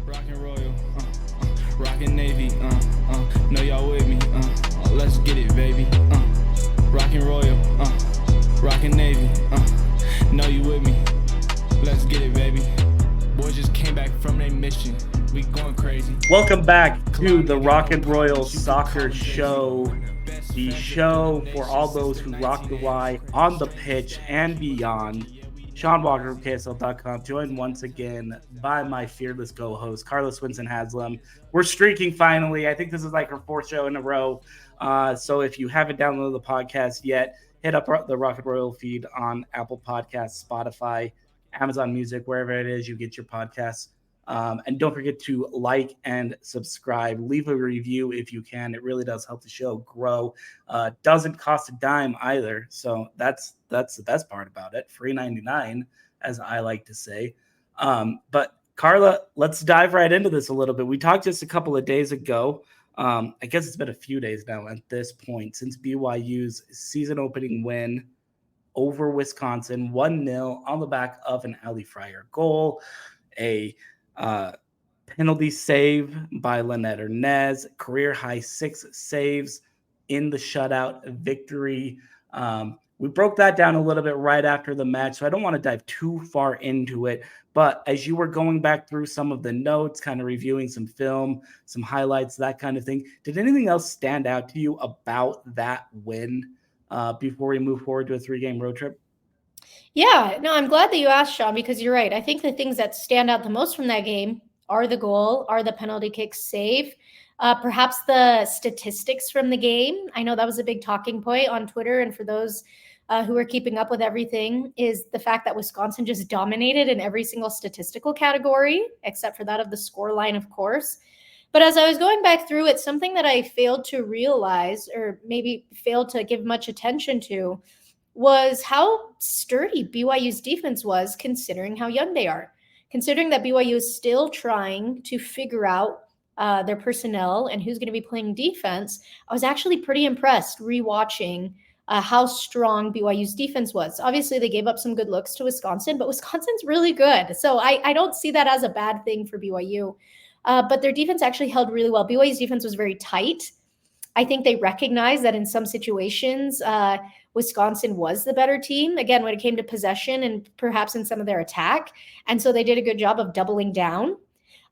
Rockin' Royal, rockin' Navy, know y'all with me, let's get it, baby, Rockin' Royal, rockin' Navy, know you with me, let's get it, baby. Boys just came back from their mission, we going crazy. Welcome back to the Royal Soccer Show, the show for all those who rock the Y on the pitch and beyond. Sean Walker from KSL.com, joined once again by my fearless co-host, Carlos Winston-Haslam. We're streaking finally. I think this is like our fourth show in a row. So if you haven't downloaded the podcast yet, hit up the Rocket Royal feed on Apple Podcasts, Spotify, Amazon Music, wherever it is you get your podcasts. And don't forget to like and subscribe. Leave a review if you can. It really does help the show grow. Doesn't cost a dime either. So that's the best part about it. Free 99, as I like to say. But Carla, let's dive right into this a little bit. We talked just a couple of days ago. I guess it's been a few days now at this point since BYU's season opening win over Wisconsin, 1-0 on the back of an Ali Fryer goal. A penalty save by Lynette Hernez, career high 6 saves in the shutout victory. We broke that down a little bit right after the match, so I don't want to dive too far into it. But as you were going back through some of the notes, kind of reviewing some film, some highlights, that kind of thing, did anything else stand out to you about that win before we move forward to a 3-game road trip? Yeah, no, I'm glad that you asked, Sean, because you're right. I think the things that stand out the most from that game are the goal, are the penalty kick save, perhaps the statistics from the game. I know that was a big talking point on Twitter, and for those who are keeping up with everything, is the fact that Wisconsin just dominated in every single statistical category, except for that of the score line, of course. But as I was going back through it, something that I failed to realize, or maybe failed to give much attention to, was how sturdy BYU's defense was, considering how young they are. Considering that BYU is still trying to figure out their personnel and who's going to be playing defense, I was actually pretty impressed rewatching how strong BYU's defense was. Obviously, they gave up some good looks to Wisconsin, but Wisconsin's really good. So I don't see that as a bad thing for BYU. But their defense actually held really well. BYU's defense was very tight. I think they recognized that in some situations, Wisconsin was the better team, again, when it came to possession and perhaps in some of their attack. And so they did a good job of doubling down.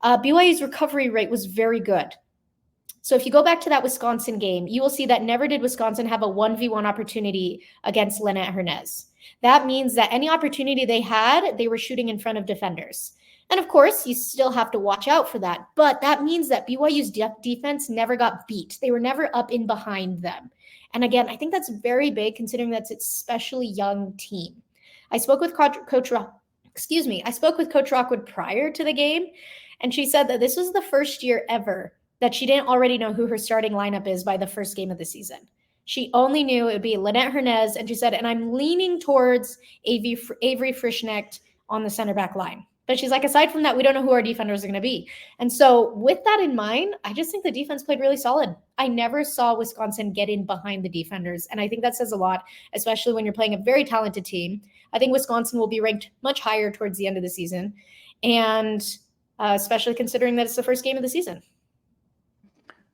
BYU's recovery rate was very good. So if you go back to that Wisconsin game, you will see that never did Wisconsin have a 1v1 opportunity against Lynette Hernez. That means that any opportunity they had, they were shooting in front of defenders. And of course, you still have to watch out for that. But that means that BYU's defense never got beat. They were never up in behind them. And again, I think that's very big considering that's an especially young team. I spoke with Coach Rockwood prior to the game, and she said that this was the first year ever that she didn't already know who her starting lineup is by the first game of the season. She only knew it would be Lynette Hernez, and she said, and I'm leaning towards Avery Frischnecht on the center back line. But she's like, aside from that, we don't know who our defenders are going to be. And so with that in mind, I just think the defense played really solid. I never saw Wisconsin get in behind the defenders. And I think that says a lot, especially when you're playing a very talented team. I think Wisconsin will be ranked much higher towards the end of the season. And especially considering that it's the first game of the season.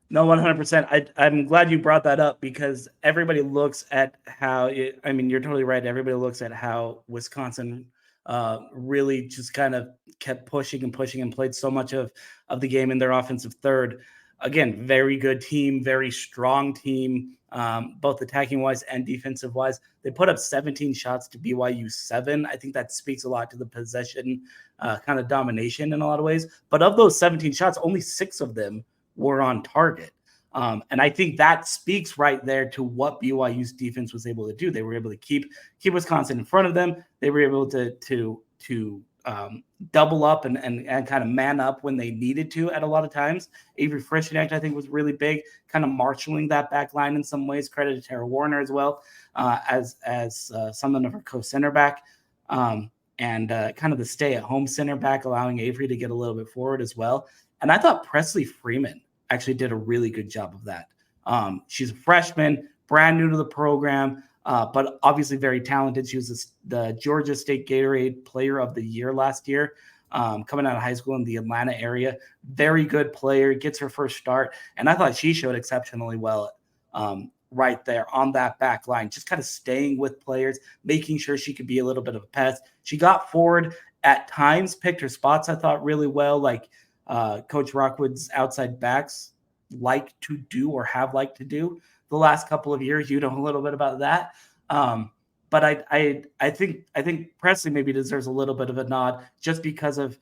No, 100%. I'm glad you brought that up because everybody looks at how you're totally right. Everybody looks at how Wisconsin really just kind of kept pushing and played so much of the game in their offensive third. Again, very good team, very strong team, both attacking wise and defensive wise. They put up 17 shots to BYU 7. I think that speaks a lot to the possession kind of domination in a lot of ways. But of those 17 shots, only 6 of them were on target. And I think that speaks right there to what BYU's defense was able to do. They were able to keep Wisconsin in front of them. They were able to double up and kind of man up when they needed to at a lot of times. Avery Frischnecht, I think, was really big, kind of marshaling that back line in some ways. Credit to Tara Warner as well as someone of her co-center back and kind of the stay-at-home center back, allowing Avery to get a little bit forward as well. And I thought Presley Freeman actually did a really good job of that. She's a freshman, brand new to the program, but obviously very talented. She was the Georgia State Gatorade Player of the Year last year. coming out of high school in the Atlanta area. Very good player, gets her first start. And I thought she showed exceptionally well right there on that back line, just kind of staying with players, making sure she could be a little bit of a pest. She got forward at times, picked her spots, I thought, really well, like Coach Rockwood's outside backs like to do or have liked to do the last couple of years. You know a little bit about that. But I think Presley maybe deserves a little bit of a nod just because of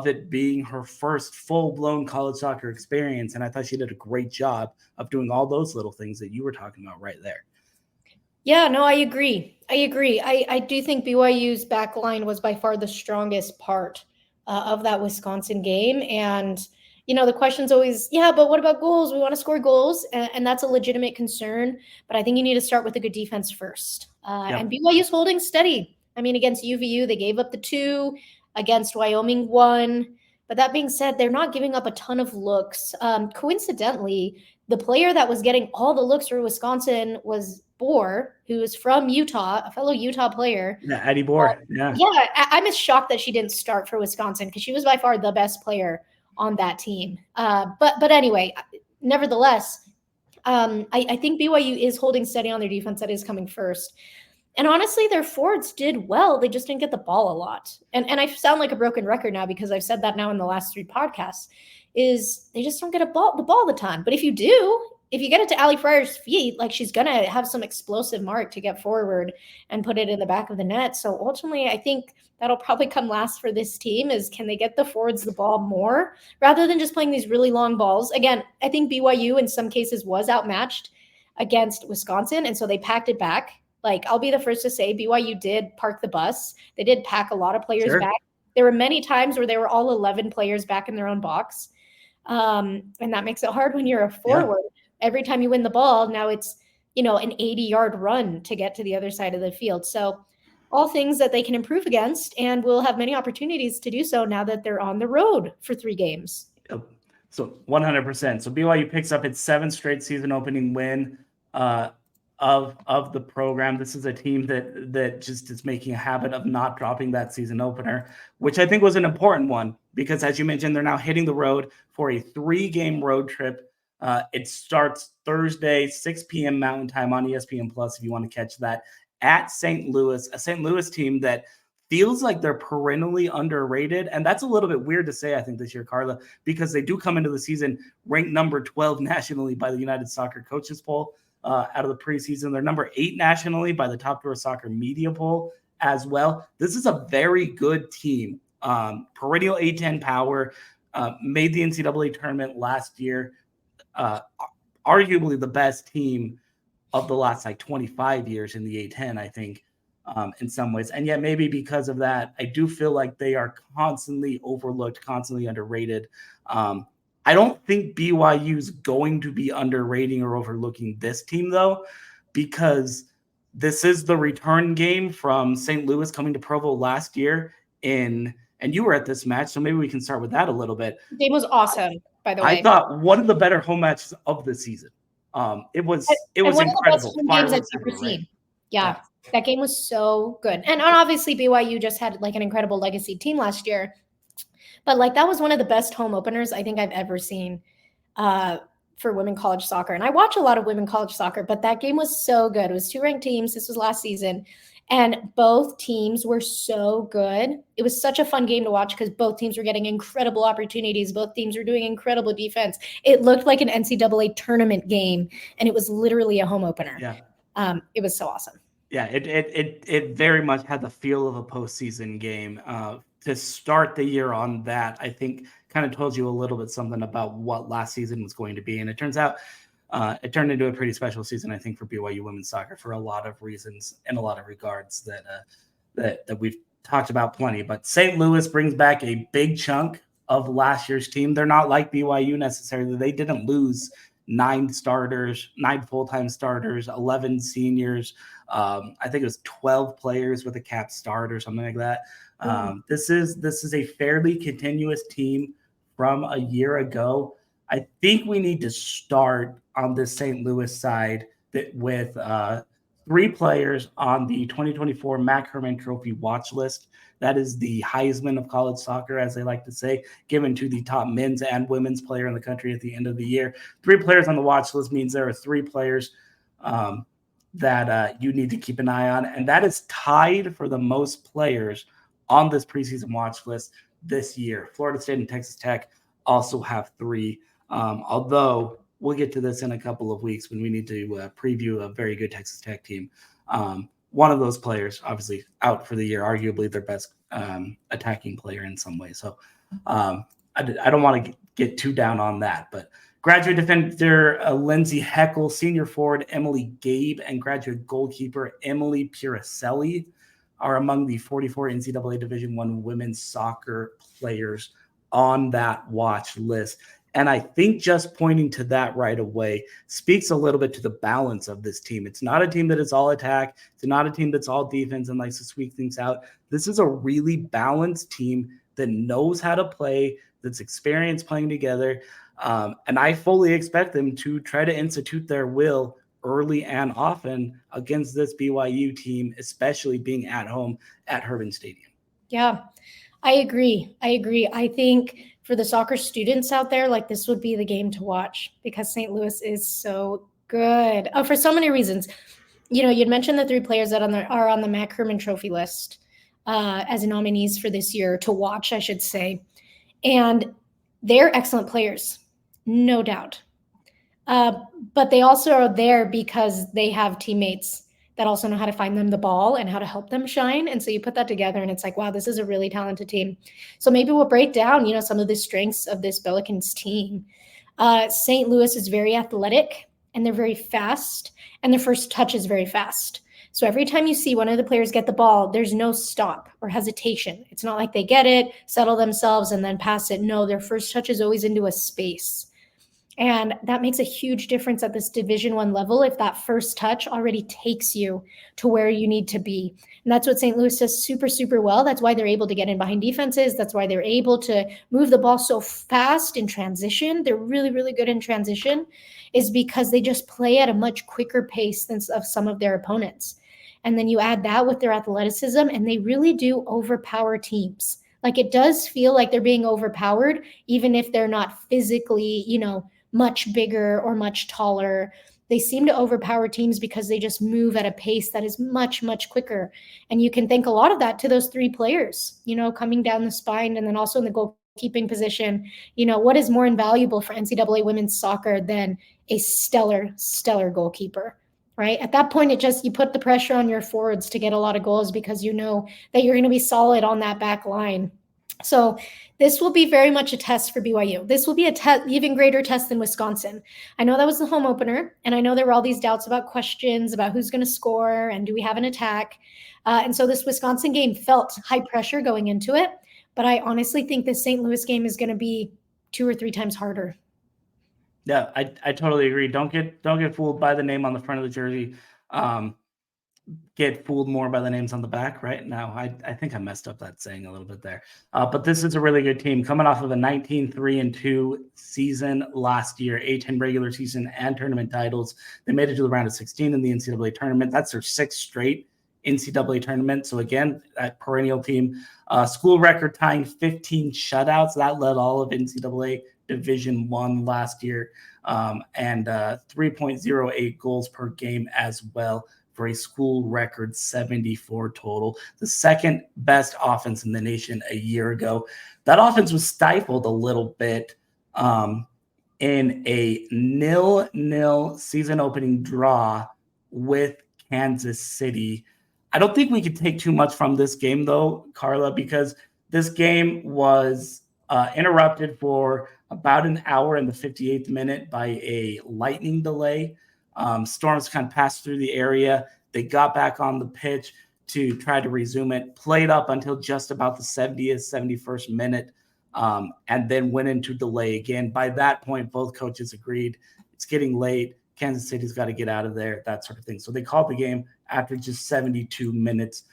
it being her first full-blown college soccer experience. And I thought she did a great job of doing all those little things that you were talking about right there. Yeah, no, I agree. I do think BYU's back line was by far the strongest part of that Wisconsin game. And, the question's always, yeah, but what about goals? We want to score goals. And that's a legitimate concern. But I think you need to start with a good defense first. And BYU's holding steady. I mean, against UVU, they gave up the 2. Against Wyoming, 1. But that being said, they're not giving up a ton of looks. Coincidentally, the player that was getting all the looks for Wisconsin was Bohr, who is from Utah, a fellow Utah player. Yeah, Eddie Bohr. Yeah, I'm as shocked that she didn't start for Wisconsin because she was by far the best player on that team. But anyway, nevertheless, I think BYU is holding steady on their defense. That is coming first. And honestly, their forwards did well. They just didn't get the ball a lot. And I sound like a broken record now because I've said that now in the last 3 podcasts, is they just don't get the ball a ton. But if you do, if you get it to Ali Fryer's feet, like she's going to have some explosive mark to get forward and put it in the back of the net. So ultimately, I think that'll probably come last for this team is can they get the forwards the ball more rather than just playing these really long balls? Again, I think BYU in some cases was outmatched against Wisconsin. And so they packed it back. Like, I'll be the first to say BYU did park the bus. They did pack a lot of players back. There were many times where they were all 11 players back in their own box. And that makes it hard when you're a forward. Yeah. Every time you win the ball, now it's, an 80-yard run to get to the other side of the field. So all things that they can improve against, and will have many opportunities to do so now that they're on the road for 3 games. Yep. So 100%. So BYU picks up its 7th straight season opening win of the program. This is a team that just is making a habit of not dropping that season opener, which I think was an important one because, as you mentioned, they're now hitting the road for a 3-game road trip. It starts Thursday, 6 p.m. Mountain Time on ESPN Plus if you want to catch that, at St. Louis, a St. Louis team that feels like they're perennially underrated. And that's a little bit weird to say, I think, this year, Carla, because they do come into the season ranked number 12 nationally by the United Soccer Coaches Poll. Out of the preseason. They're number 8 nationally by the Top Drawer Soccer Media Poll as well. This is a very good team. Perennial A10 power, made the NCAA tournament last year. Arguably the best team of the last 25 years in the A10, I think, in some ways. And yet maybe because of that, I do feel like they are constantly overlooked, constantly underrated. I don't think BYU is going to be underrating or overlooking this team, though, because this is the return game from St. Louis coming to Provo last year. And you were at this match, so maybe we can start with that a little bit. The game was awesome, by the way. I thought one of the better home matches of the season. It was one incredible. Of the best home games I've ever seen. Yeah, that game was so good. And obviously BYU just had an incredible legacy team last year. But that was one of the best home openers I think I've ever seen for women college soccer. And I watch a lot of women college soccer, but that game was so good. It was 2 ranked teams. This was last season. And both teams were so good. It was such a fun game to watch because both teams were getting incredible opportunities. Both teams were doing incredible defense. It looked like an NCAA tournament game, and it was literally a home opener. Yeah. It was so awesome. Yeah, it very much had the feel of a postseason game. To start the year on that, I think kind of told you a little bit something about what last season was going to be. And it turns out it turned into a pretty special season, I think, for BYU women's soccer for a lot of reasons and a lot of regards that we've talked about plenty. But St. Louis brings back a big chunk of last year's team. They're not like BYU necessarily. They didn't lose 9 starters, 9 full-time starters, 11 seniors. I think it was 12 players with a cap start or something like that. This is a fairly continuous team from a year ago. I think we need to start on the St. Louis side with 3 players on the 2024 Mac Herman Trophy watch list That is the Heisman of college soccer, as they like to say, given to the top men's and women's player in the country at the end of the year. 3 players on the watch list means there are 3 players that you need to keep an eye on, and that is tied for the most players on this preseason watch list this year. Florida State and Texas Tech also have 3, although we'll get to this in a couple of weeks when we need to preview a very good Texas Tech team. One of those players, obviously, out for the year, arguably their best attacking player in some way. So I don't want to get too down on that. But graduate defender Lindsay Heckel, senior forward Emily Gabe, and graduate goalkeeper Emily Puricelli are among the 44 NCAA Division I women's soccer players on that watch list. And I think just pointing to that right away speaks a little bit to the balance of this team. It's not a team that is all attack. It's not a team that's all defense and likes to squeak things out. This is a really balanced team that knows how to play, that's experienced playing together. And I fully expect them to try to institute their will early and often against this BYU team, especially being at home at Herbin Stadium. Yeah, I agree. I think for the soccer students out there, like, this would be the game to watch because St. Louis is so good. Oh, for so many reasons. You know, you'd mentioned the 3 players that are on the Matt Herman Trophy list as nominees for this year to watch, I should say. And they're excellent players, no doubt. But they also are there because they have teammates that also know how to find them the ball and how to help them shine. And so you put that together and it's like, wow, this is a really talented team. So maybe we'll break down, some of the strengths of this Pelicans team. St. Louis is very athletic and they're very fast, and their first touch is very fast. So every time you see one of the players get the ball, there's no stop or hesitation. It's not like they get it, settle themselves, and then pass it. No, their first touch is always into a space. And that makes a huge difference at this Division I level if that first touch already takes you to where you need to be. And that's what St. Louis does super, super well. That's why they're able to get in behind defenses. That's why they're able to move the ball so fast in transition. They're really, really good in transition, is because they just play at a much quicker pace than of some of their opponents. And then you add that with their athleticism, and they really do overpower teams. Like, it does feel like they're being overpowered, even if they're not physically, much bigger or much taller. They seem to overpower teams because they just move at a pace that is much, much quicker. And you can thank a lot of that to those 3 players, coming down the spine and then also in the goalkeeping position. What is more invaluable for NCAA women's soccer than a stellar, stellar goalkeeper, right? At that point, you put the pressure on your forwards to get a lot of goals because you know that you're going to be solid on that back line. So this will be very much a test for BYU. This will be even greater test than Wisconsin. I know that was the home opener, and I know there were all these doubts about questions about who's going to score and do we have an attack. And so this Wisconsin game felt high pressure going into it, but I honestly think this St. Louis game is going to be 2 or 3 times harder. Yeah, I totally agree. Don't get fooled by the name on the front of the jersey. Get fooled more by the names on the back, right? Now, I think I messed up that saying a little bit there. But this is a really good team coming off of a 19-3-2 season last year, 8-10 regular season and tournament titles. They made it to the round of 16 in the NCAA tournament. That's their 6th straight NCAA tournament. So again, that perennial team, school record tying 15 shutouts. That led all of NCAA Division I last year, and 3.08 goals per game as well, for a school record 74 total, the 2nd best offense in the nation a year ago. That offense was stifled a little bit in a 0-0 season opening draw with Kansas City. I don't think we could take too much from this game, though, Carla, because this game was interrupted for about an hour in the 58th minute by a lightning delay. Storms kind of passed through the area. They got back on the pitch to try to resume it, played up until just about the 70th, 71st minute, and then went into delay again. By that point, both coaches agreed it's getting late. Kansas City's got to get out of there, that sort of thing. So they called the game after just 72 minutes.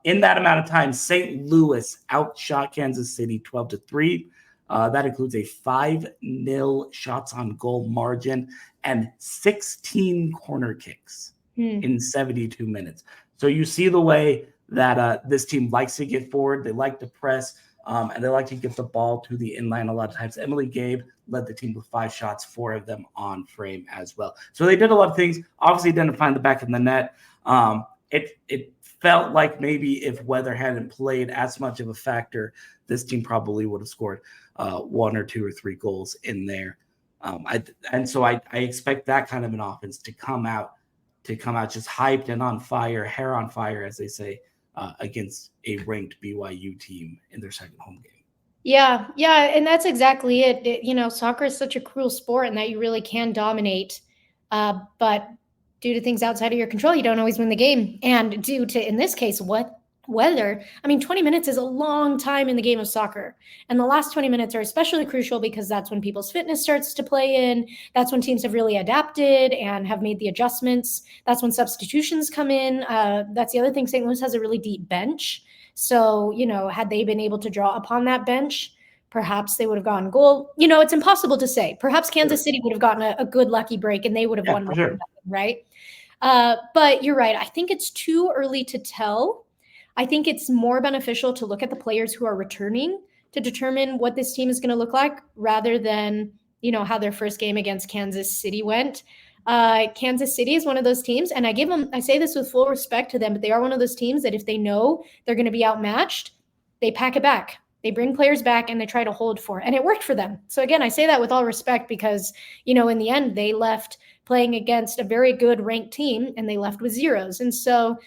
In that amount of time, St. Louis outshot Kansas City 12-3. That includes a 5-0 shots on goal margin and 16 corner kicks in 72 minutes. So you see the way that this team likes to get forward. They like to press, and they like to get the ball to the inline a lot of times. Emily Gabe led the team with 5 shots, 4 of them on frame as well. So they did a lot of things. Obviously didn't find the back of the net. It felt like maybe if weather hadn't played as much of a factor, this team probably would have scored 1 or 2 or 3 goals in there. So I expect that kind of an offense to come out just hyped and on fire, hair on fire, as they say, against a ranked BYU team in their second home game. Yeah, and that's exactly it. Soccer is such a cruel sport and that you really can dominate, but due to things outside of your control, you don't always win the game. And due to, in this case, weather, 20 minutes is a long time in the game of soccer. And the last 20 minutes are especially crucial because that's when people's fitness starts to play in. That's when teams have really adapted and have made the adjustments. That's when substitutions come in. That's the other thing. St. Louis has a really deep bench. So, had they been able to draw upon that bench, perhaps they would have gotten goal. It's impossible to say. Perhaps Kansas City would have gotten a good lucky break and they would have won, for sure. Right? But you're right. I think it's too early to tell. I think it's more beneficial to look at the players who are returning to determine what this team is going to look like rather than, how their first game against Kansas City went. Kansas City is one of those teams, and I say this with full respect to them, but they are one of those teams that if they know they're going to be outmatched, they pack it back. They bring players back and they try to hold for it. And it worked for them. So again, I say that with all respect because, in the end, they left playing against a very good ranked team and they left with 0s. And so,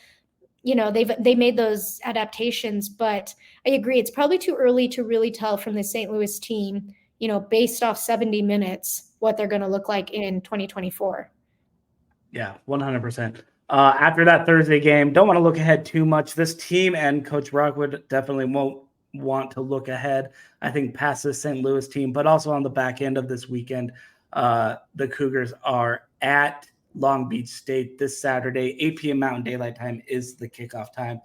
they made those adaptations, but I agree. It's probably too early to really tell from the St. Louis team, based off 70 minutes, what they're going to look like in 2024. Yeah, 100%. After that Thursday game, don't want to look ahead too much. This team and Coach Rockwood definitely won't want to look ahead, I think, past this St. Louis team, but also on the back end of this weekend, the Cougars are at Long Beach State this Saturday. 8 p.m. Mountain Daylight Time is the kickoff time.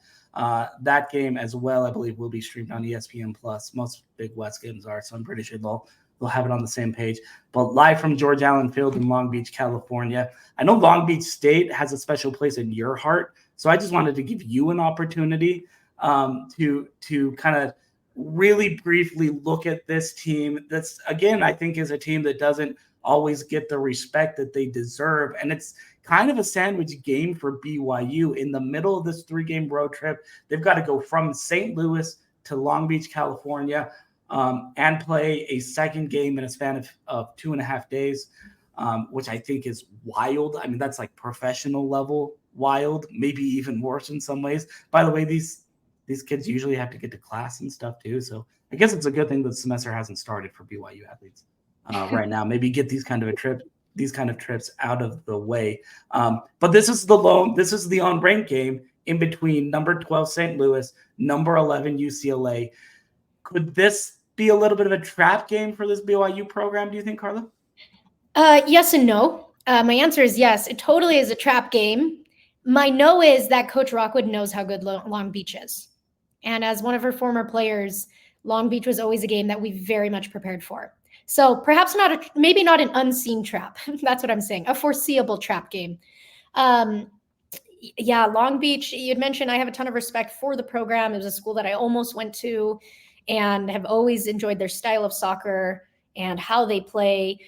That game as well, I believe, will be streamed on ESPN+. Most Big West games are, so I'm pretty sure they'll have it on the same page. But live from George Allen Field in Long Beach, California. I know Long Beach State has a special place in your heart, so I just wanted to give you an opportunity to kind of really briefly look at this team. That's, again, I think is a team that doesn't always get the respect that they deserve. And it's kind of a sandwich game for BYU. In the middle of this 3-game road trip, they've got to go from St. Louis to Long Beach, California, and play a second game in a span of 2.5 days, which I think is wild. I mean, that's like professional level wild, maybe even worse in some ways. By the way, these kids usually have to get to class and stuff too. So I guess it's a good thing that the semester hasn't started for BYU athletes right now. Maybe get these kind of trips out of the way. But this is the unranked game in between number 12 St. Louis, number 11 UCLA. Could this be a little bit of a trap game for this BYU program, do you think, Carla? Yes and no. My answer is yes. It totally is a trap game. My no is that Coach Rockwood knows how good Long Beach is. And as one of her former players, Long Beach was always a game that we very much prepared for. So perhaps maybe not an unseen trap. That's what I'm saying. A foreseeable trap game. Yeah, Long Beach, you'd mentioned I have a ton of respect for the program. It was a school that I almost went to and have always enjoyed their style of soccer and how they play.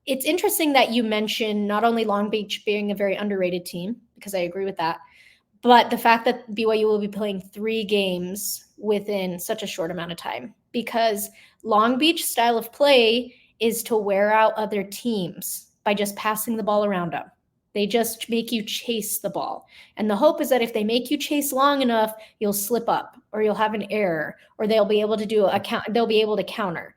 It's interesting that you mentioned not only Long Beach being a very underrated team, because I agree with that, but the fact that BYU will be playing 3 games within such a short amount of time, because Long Beach style of play is to wear out other teams by just passing the ball around them. They just make you chase the ball. And the hope is that if they make you chase long enough, you'll slip up or you'll have an error or they'll be able to counter.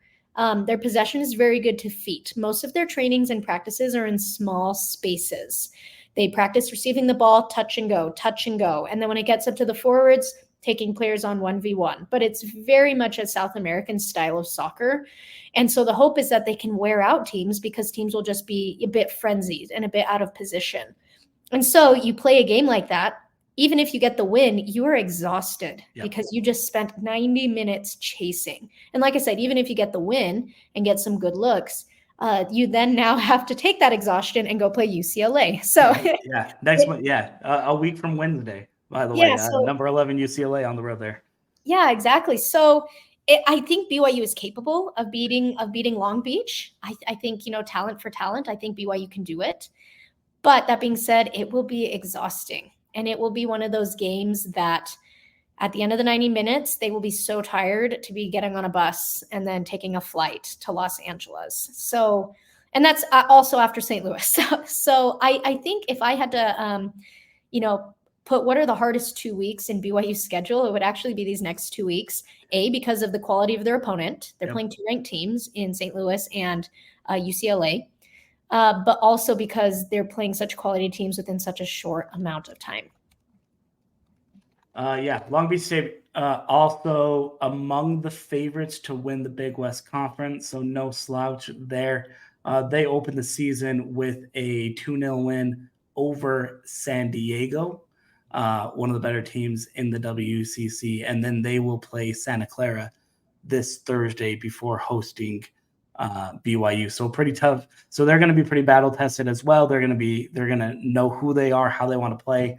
Their possession is very good to feet. Most of their trainings and practices are in small spaces. They practice receiving the ball, touch and go. And then when it gets up to the forwards, taking players on 1v1. But it's very much a South American style of soccer. And so the hope is that they can wear out teams because teams will just be a bit frenzied and a bit out of position. And so you play a game like that, even if you get the win, you are exhausted because you just spent 90 minutes chasing. And like I said, even if you get the win and get some good looks, you then now have to take that exhaustion and go play UCLA. So next one. A week from Wednesday. by the Yeah, way. Number 11 UCLA on the road there. Yeah, exactly. So I think BYU is capable of beating Long Beach. I think, talent for talent, I think BYU can do it. But that being said, it will be exhausting. And it will be one of those games that at the end of the 90 minutes, they will be so tired to be getting on a bus and then taking a flight to Los Angeles. So, and that's also after St. Louis. So I think if I had to, put what are the hardest 2 weeks in BYU's schedule, it would actually be these next 2 weeks. Because of the quality of their opponent. They're playing 2 ranked teams in St. Louis and UCLA. But also because they're playing such quality teams within such a short amount of time. Long Beach State also among the favorites to win the Big West Conference, so no slouch there. They opened the season with a 2-0 win over San Diego, one of the better teams in the WCC, and then they will play Santa Clara this Thursday before hosting BYU. So pretty tough. So they're going to be pretty battle tested as well. They're going to know who they are, how they want to play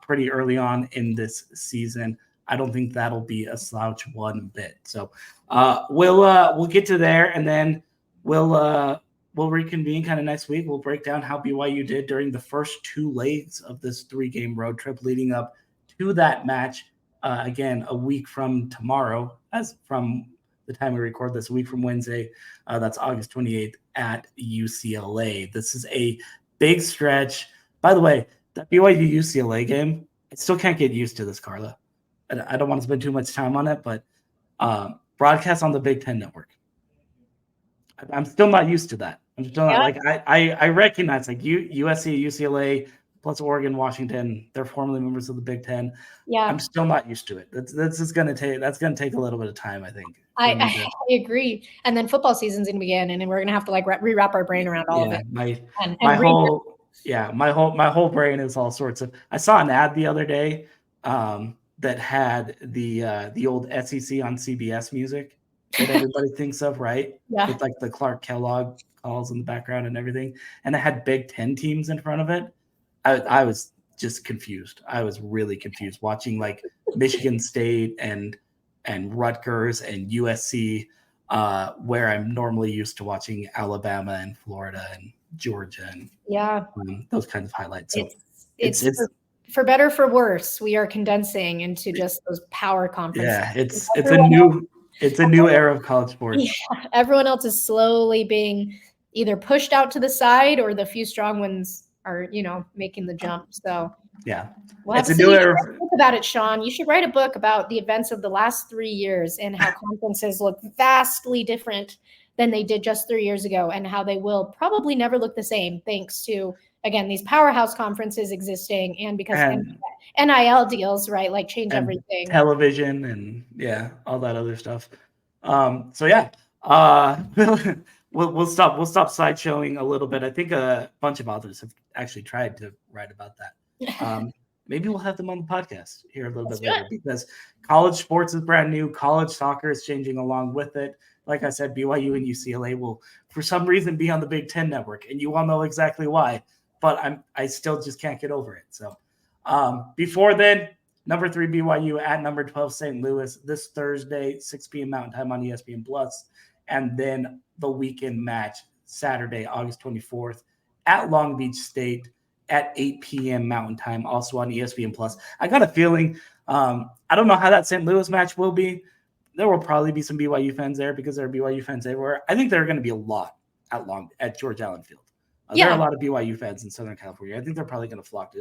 pretty early on in this season. I don't think that'll be a slouch one bit. So we'll get to there, and then we'll reconvene kind of next week. We'll break down how BYU did during the first 2 legs of this 3-game road trip leading up to that match. Again, a week from tomorrow, as from the time we record this, a week from Wednesday, that's August 28th at UCLA. This is a big stretch. By the way, that BYU UCLA game, I still can't get used to this, Carla. I don't want to spend too much time on it, but broadcast on the Big Ten Network. I'm still not used to that. I'm still not, like I recognize like USC, UCLA, plus Oregon, Washington. They're formerly members of the Big Ten. Yeah, I'm still not used to it. That's going to take a little bit of time, I think. I agree. And then football season's going to begin, and then we're going to have to like rewrap our brain around all of it. My whole brain is all sorts of. I saw an ad the other day that had the old SEC on CBS music that everybody thinks of, right? Yeah. With like the Clark Kellogg calls in the background and everything, and it had Big Ten teams in front of it. I was just confused. I was really confused watching like Michigan State and Rutgers and USC, where I'm normally used to watching Alabama and Florida and Georgia and those kinds of highlights. So it's for better or for worse, we are condensing into just those power conferences. Yeah, it's a new era of college sports. Yeah, everyone else is slowly being either pushed out to the side, or the few strong ones are, making the jump. So yeah, it's a new era. Think about it, Sean. You should write a book about the events of the last 3 years and how conferences look vastly different than they did just 3 years ago, and how they will probably never look the same thanks to, again, these powerhouse conferences existing, and because NIL deals, right, like change everything. Television and all that other stuff. We'll stop sideshowing a little bit. I think a bunch of authors have actually tried to write about that. Maybe we'll have them on the podcast here a little bit later, because college sports is brand new. College soccer is changing along with it. Like I said, BYU and UCLA will, for some reason, be on the Big Ten Network, and you all know exactly why. But I still just can't get over it. So before then, number 3 BYU at number 12 St. Louis this Thursday, 6 p.m. Mountain Time on ESPN Plus, and then the weekend match Saturday, August 24th at Long Beach State at 8 p.m. Mountain Time, also on ESPN Plus. I got a feeling, I don't know how that St. Louis match will be. There will probably be some BYU fans there because there are BYU fans everywhere. I think there are going to be a lot at George Allen Field. There are a lot of BYU fans in Southern California. I think they're probably going to flock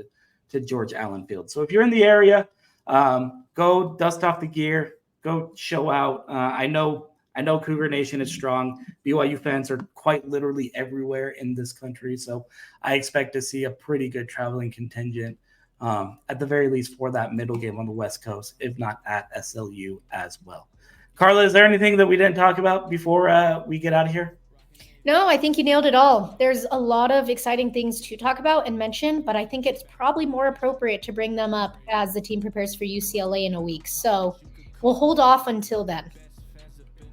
to George Allen Field. So if you're in the area, go dust off the gear, go show out. I know Cougar Nation is strong. BYU fans are quite literally everywhere in this country. So I expect to see a pretty good traveling contingent, at the very least, for that middle game on the West Coast, if not at SLU as well. Carla, is there anything that we didn't talk about before we get out of here? No, I think you nailed it all. There's a lot of exciting things to talk about and mention, but I think it's probably more appropriate to bring them up as the team prepares for UCLA in a week. So we'll hold off until then.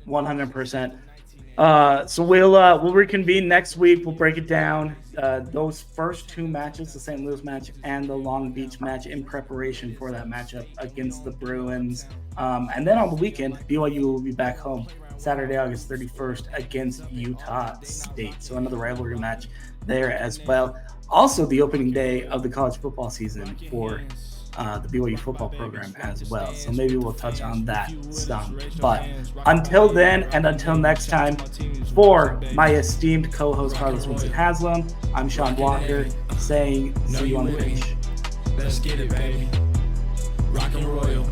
100%. So we'll reconvene next week. We'll break it down. Those first two matches, the St. Louis match and the Long Beach match, in preparation for that matchup against the Bruins. And then on the weekend, BYU will be back home Saturday, August 31st against Utah State. So another rivalry match there as well. Also, the opening day of the college football season for the BYU football program as well. So maybe we'll touch on that some. But until then, and until next time, for my esteemed co-host Carlos Winston Haslam, I'm Sean Walker saying see you on the pitch. Let's get it, baby. Rockin' Royal,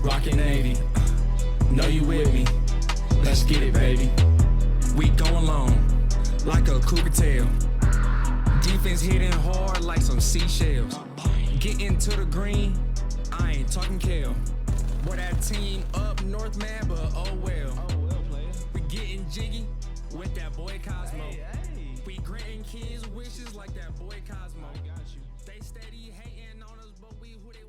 rockin' Navy. Know you with me. Let's get it, baby. We going long like a cougar tail. Defense hitting hard like some seashells. Getting to the green, I ain't talking kale. Boy, that team up north, man, but oh well. We getting jiggy with that boy Cosmo. We granting kids wishes like that boy Cosmo. They steady hating on us, but we who they